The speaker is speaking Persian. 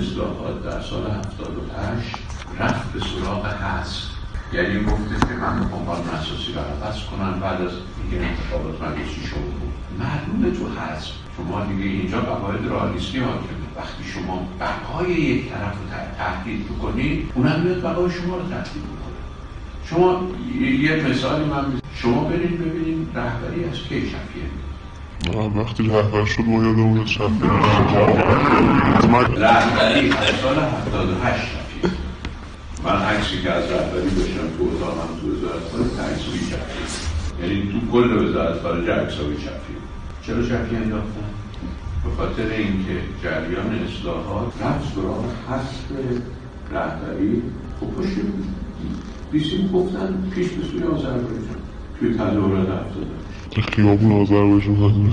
اصلاحات در سال 78 رفت به سراغ حذف، یعنی گفته که من قانون اساسی رو عوض کنم بعد از اینکه انتخابات مجلسی شد بود. معلومه تو حذف شما دیگه اینجا قواعد رئالیستی حاکمه. وقتی شما بقای یک طرف رو تهدید بکنید، اونم میاد بقای شما رو تهدید میکنه. شما یه مثالی شما برید ببینید رهبری از کی شفیه. وقتی رهبر شد ما یادمون از شفیه رهبری از سال 78 شفیه. من عکسی که از رهبری داشتم تو اتاقم تو وزارت خارجه عکسای شفیه، یعنی تو کل وزارت خارجه عکسای شفیه. چرا شفیه انداختن؟ به خاطر اینکه جریان اصلاحات رفت سراغ حذف رهبری و پشت بیسیم گفتن پیش به سوی آذربایجان توی تظاهرات 78 خیابون آذربایجان